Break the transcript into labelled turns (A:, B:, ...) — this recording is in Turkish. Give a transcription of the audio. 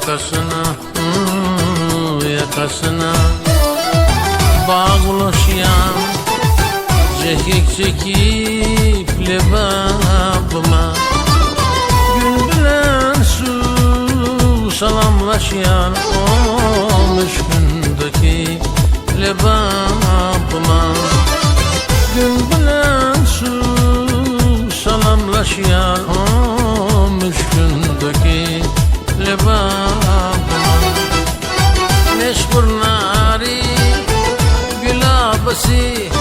A: yakasına, yakasına bağlaşyan cekik çekip lebabıma gün bilen su salamlaşyan o müşkündeki lebabıma gün bilen su salamlaşyan o müşkündeki lebabıma neşkur nari gülabısı